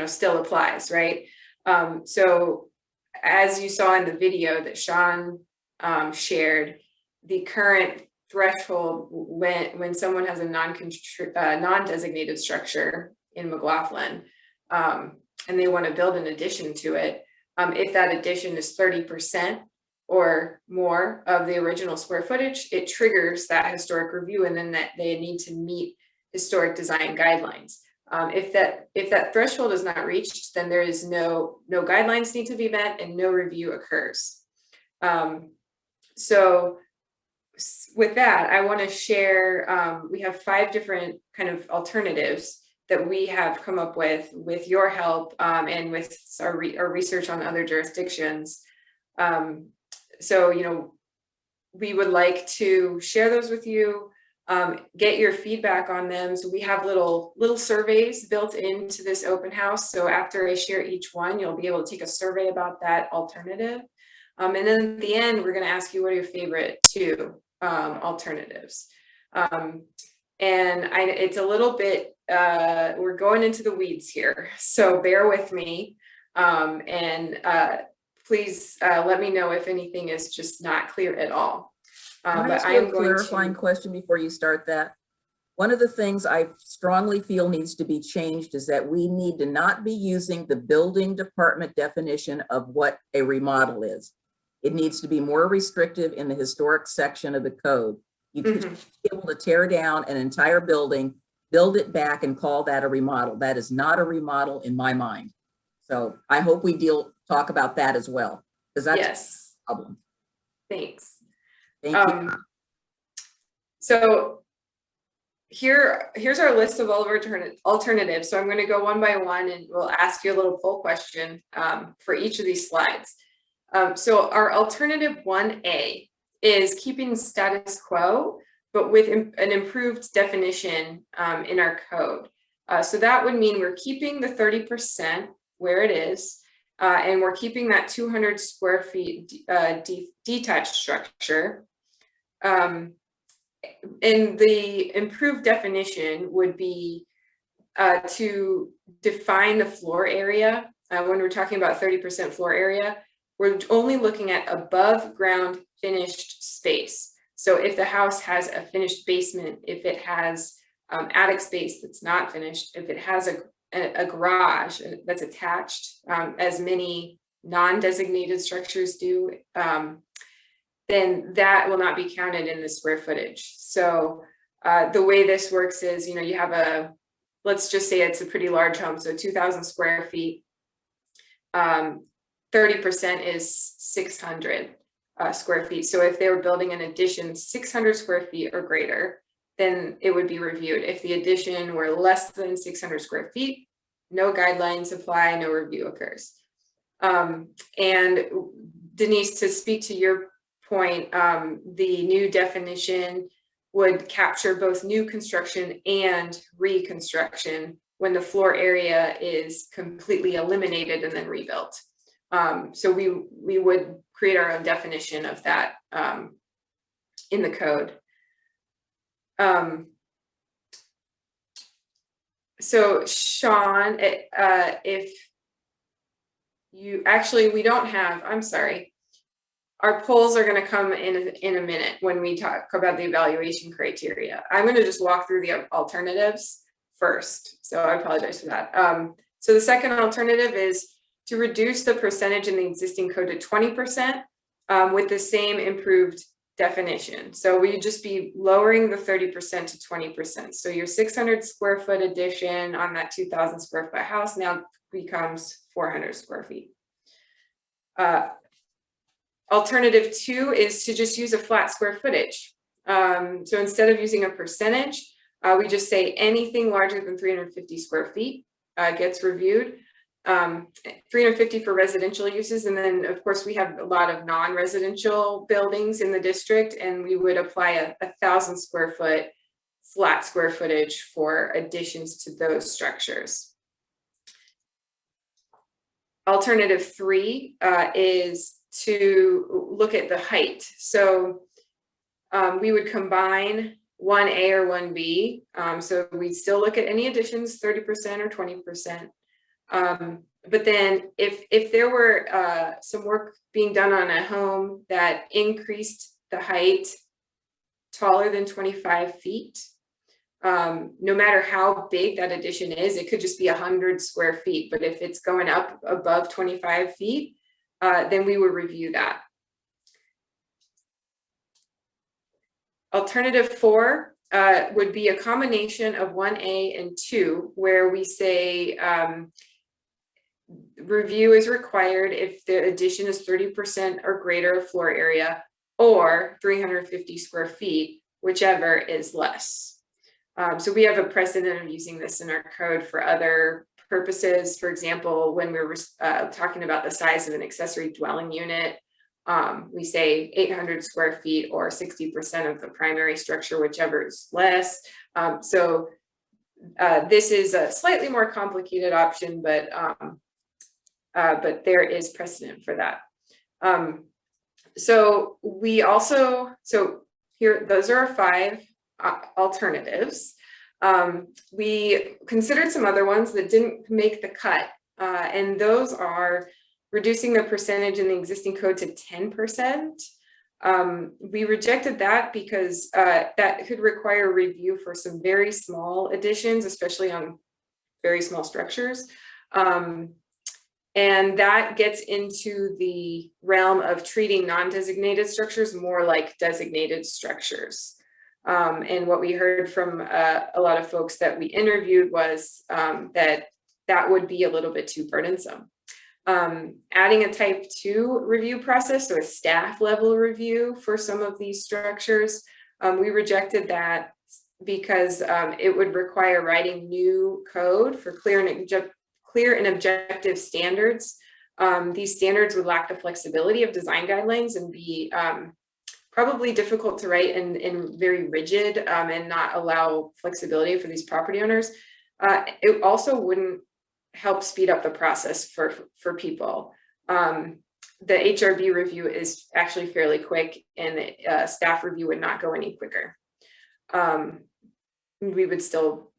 still applies, right? So as you saw in the video that Sean shared, the current threshold when someone has a non-designated structure in McLaughlin, and they want to build an addition to it, if that addition is 30% or more of the original square footage, it triggers that historic review, and then that they need to meet historic design guidelines. If that threshold is not reached, then there is no guidelines need to be met and no review occurs. So with that, I want to share, we have 5 different kind of alternatives that we have come up with your help, and with our research on other jurisdictions. So, we would like to share those with you, get your feedback on them. So we have little surveys built into this open house. So after I share each one, you'll be able to take a survey about that alternative. And then at the end, we're going to ask you what are your favorite 2 alternatives. And it's a little bit, we're going into the weeds here, so bear with me. And please let me know if anything is just not clear at all. But I am going to clarifying question before you start that. One of the things I strongly feel needs to be changed is that we need to not be using the building department definition of what a remodel is. It needs to be more restrictive in the historic section of the code. You should be able to tear down an entire building, build it back, and call that a remodel. That is not a remodel in my mind. So I hope we talk about that as well, because that's a problem. Thanks. Thank you. So here's our list of all of our alternatives. So I'm going to go one by one, and we'll ask you a little poll question for each of these slides. So our alternative 1A is keeping status quo, but with an improved definition in our code. So that would mean we're keeping the 30% where it is, and we're keeping that 200 square feet detached structure. And the improved definition would be to define the floor area. When we're talking about 30% floor area, we're only looking at above ground finished space. So if the house has a finished basement, if it has attic space that's not finished, if it has a garage that's attached, as many non-designated structures do, then that will not be counted in the square footage. So the way this works is, you have let's just say it's a pretty large home, so 2,000 square feet. 30% is 600 square feet. So if they were building an addition 600 square feet or greater, then it would be reviewed. If the addition were less than 600 square feet, no guidelines apply, no review occurs. And Denise, to speak to your point, the new definition would capture both new construction and reconstruction when the floor area is completely eliminated and then rebuilt. So we would create our own definition of that in the code. So Sean, if you we don't have, I'm sorry, our polls are going to come in a minute when we talk about the evaluation criteria. I'm going to just walk through the alternatives first. So I apologize for that. So the second alternative is to reduce the percentage in the existing code to 20% with the same improved definition. So we'd just be lowering the 30% to 20%. So your 600 square foot addition on that 2,000 square foot house now becomes 400 square feet. Alternative 2 is to just use a flat square footage. So instead of using a percentage, we just say anything larger than 350 square feet gets reviewed. 350 for residential uses, and then of course we have a lot of non-residential buildings in the district, and we would apply a 1,000 square foot flat square footage for additions to those structures. Alternative 3 is to look at the height. So we would combine 1A or 1B. So we still look at any additions, 30% or 20%. But then if there were some work being done on a home that increased the height taller than 25 feet, no matter how big that addition is, it could just be 100 square feet. But if it's going up above 25 feet, then we would review that. Alternative 4 would be a combination of 1A and 2, where we say review is required if the addition is 30% or greater of floor area or 350 square feet, whichever is less. So we have a precedent of using this in our code for other purposes. For example, when we were talking about the size of an accessory dwelling unit, we say 800 square feet or 60% of the primary structure, whichever is less. So this is a slightly more complicated option, but there is precedent for that. So we also, here, those are our 5 alternatives. We considered some other ones that didn't make the cut, and those are reducing the percentage in the existing code to 10%. We rejected that because that could require review for some very small additions, especially on very small structures. And that gets into the realm of treating non-designated structures more like designated structures. And what we heard from a lot of folks that we interviewed was that would be a little bit too burdensome. Adding a type 2 review process, so a staff level review for some of these structures, we rejected that because it would require writing new code for clear and objective standards. These standards would lack the flexibility of design guidelines and be probably difficult to write and very rigid and not allow flexibility for these property owners. It also wouldn't help speed up the process for people. The HRB review is actually fairly quick, and the staff review would not go any quicker. We would still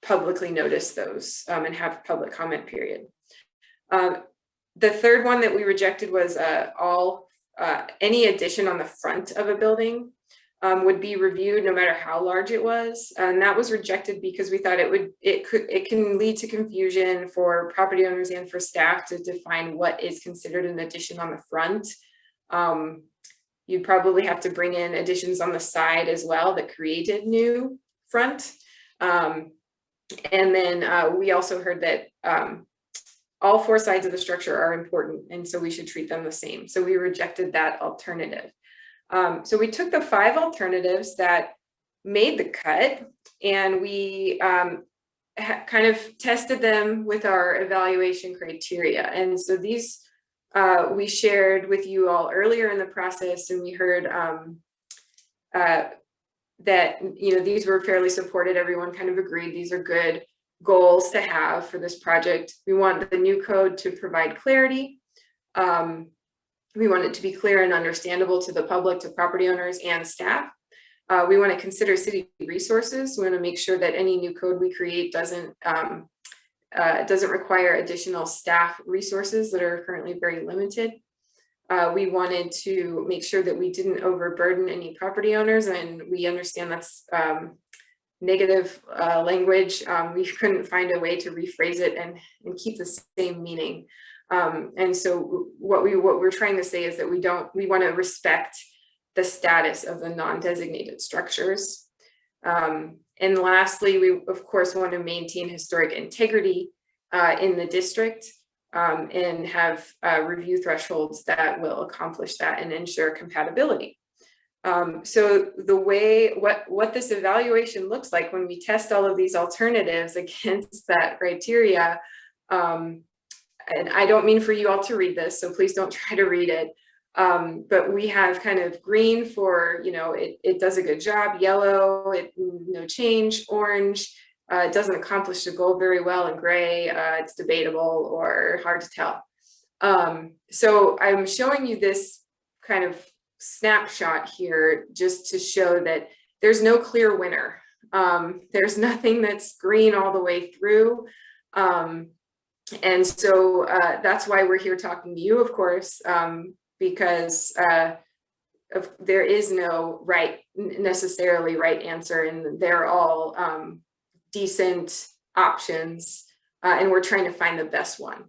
publicly notice those and have public comment period. The third one that we rejected was any addition on the front of a building would be reviewed no matter how large it was, and that was rejected because we thought it can lead to confusion for property owners and for staff to define what is considered an addition on the front. You'd probably have to bring in additions on the side as well that created new front. And then we also heard that all 4 sides of the structure are important, and so we should treat them the same. So we rejected that alternative. So we took the 5 alternatives that made the cut, and we kind of tested them with our evaluation criteria. And so these we shared with you all earlier in the process, and we heard that, you know, these were fairly supported. Everyone kind of agreed these are good goals to have for this project. We want the new code to provide clarity. We want it to be clear and understandable to the public, to property owners and staff. We want to consider city resources. We want to make sure that any new code we create doesn't require additional staff resources that are currently very limited. We wanted to make sure that we didn't overburden any property owners, and we understand that's negative language. We couldn't find a way to rephrase it and keep the same meaning. And so what we're trying to say is that we want to respect the status of the non-designated structures. And lastly, we of course want to maintain historic integrity in the district and have review thresholds that will accomplish that and ensure compatibility. So the way, what this evaluation looks like when we test all of these alternatives against that criteria, and I don't mean for you all to read this, so please don't try to read it. But we have kind of green for, you know, it does a good job, yellow, no change, orange, it doesn't accomplish the goal very well, and gray, it's debatable or hard to tell. So I'm showing you this kind of snapshot here just to show that there's no clear winner. There's nothing that's green all the way through. And so that's why we're here talking to you, of course, because there is no necessarily right answer, and they're all decent options, and we're trying to find the best one.